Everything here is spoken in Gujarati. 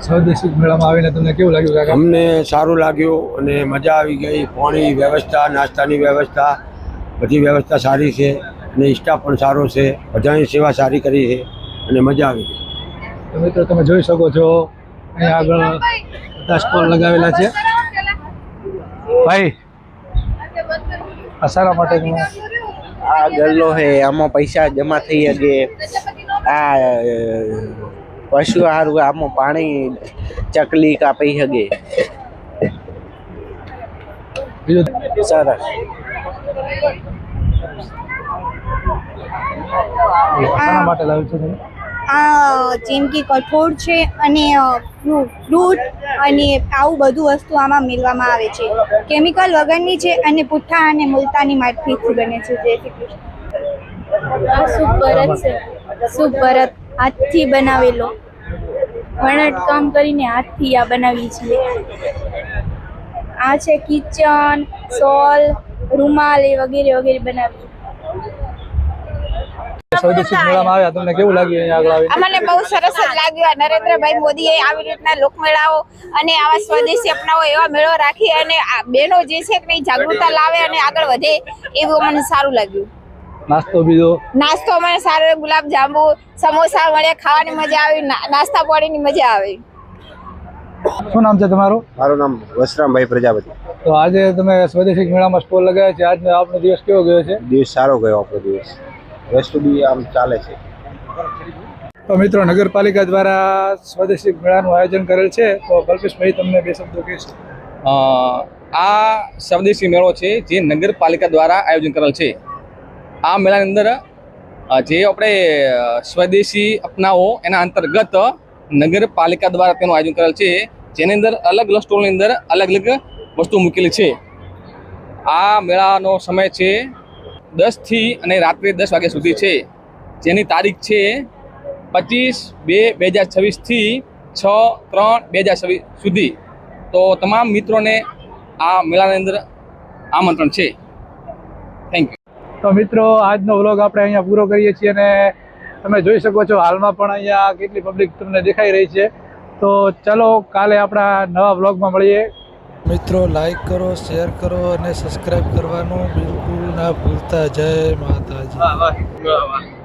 સ્વદેશી મેળામાં આવીને તમને કેવું લાગ્યું કાકા? અમને સારું લાગ્યું અને મજા આવી ગઈ. પાણી વ્યવસ્થા, નાસ્તાની વ્યવસ્થા, બધી વ્યવસ્થા સારી છે અને સ્ટાફ પણ સારો છે. બધાની સેવા સારી કરી છે અને મજા આવી ગઈ. તો મિત્રો તમે જોઈ શકો છો અહીંયા આગળ બધા સ્ટોલ લગાવેલા છે. ભાઈ આ સારા માટે આ ગલ્લો હે, આમાં પૈસા જમા થઈ શકે. આ પશુ હારું આમાં પાણી ચકલી કાપી શકે. બીજું સરસ. શાના માટે લાવ્યું છે તમે? આ જેમ કે કઠોળ છે અને ફ્રૂટ અને આવું બધું વસ્તુ આમાં મેળવામાં આવે છે. કેમિકલ વગરની છે અને પુઠ્ઠા અને મુલતાની માટીથી બને છે. જય શ્રી કૃષ્ણ. આ શુભ ભરત છે. શુભ ભરત હાથથી બનાવેલો, વણટ કામ કરીને હાથથી આ બનાવી છીએ. આ છે કિચન, સોલ, રૂમાલ એ વગેરે વગેરે બનાવી. સ્વદેશી મેળામાં આવ્યા તમને કેવું લાગ્યું અહીંયા આગળ આવીને? અમને બહુ સરસ જ લાગ્યું. નરેન્દ્રભાઈ મોદીએ આવી રીતના લોકમેળાઓ અને આવા સ્વદેશી અપનાવો એવા મેળો રાખી અને બહેનો જે છે કે જાગૃતતા લાવે અને આગળ વધે એવું મને સારું લાગ્યું. નાસ્તો બીજો નાસ્તો મને સારો, ગુલાબ જાંબુ, સમોસા મળે, ખાવાની મજા આવી, નાસ્તા પાણીની મજા આવી. શું નામ છે તમારું? મારું નામ વસરામભાઈ પ્રજાપતિ. તો આજે તમે સ્વદેશી મેળામાં સ્ટોલ લગાવ્યા છે. આજનો આપનો દિવસ કેવો ગયો છે? દિવસ સારો ગયો આપણો દિવસ. વસ્તુ બી આમ ચાલે છે. તો મિત્રો નગરપાલિકા દ્વારા સ્વદેશી મેળાનું આયોજન કરેલ છે. તો કલ્પેશભાઈ તમને બે શબ્દો કહેશો. આ સ્વદેશી મેળો છે જે નગરપાલિકા દ્વારા આયોજન કરેલ છે. આ મેળાની અંદર જે આપણે સ્વદેશી અપનાવો એના અંતર્ગત નગરપાલિકા દ્વારા તેનું આયોજન કરેલ છે, જેની અંદર અલગ અલગ સ્ટોલની અંદર અલગ અલગ વસ્તુ મૂકેલી છે. આ મેળાનો સમય છે 10 થી અને રાત્રે 10 વાગ્યા સુધી છે, જેની તારીખ છે 25/2/2026 થી 6/3/2026 સુધી. તો તમામ મિત્રોને આ મેળાની અંદર આમંત્રણ છે. Thank you. તો મિત્રો આજનો વ્લોગ આપણે અહીંયા પૂરો કરીએ છીએ અને તમે જોઈ શકો છો હાલમાં પણ અહીંયા કેટલી પબ્લિક તમને દેખાઈ રહી છે. તો ચલો કાલે આપણા નવા વ્લોગમાં મળીએ. મિત્રો લાઈક કરો, શેર કરો અને સબસ્ક્રાઈબ કરવાનું બિલકુલ ના ભૂલતા. જય માતાજી.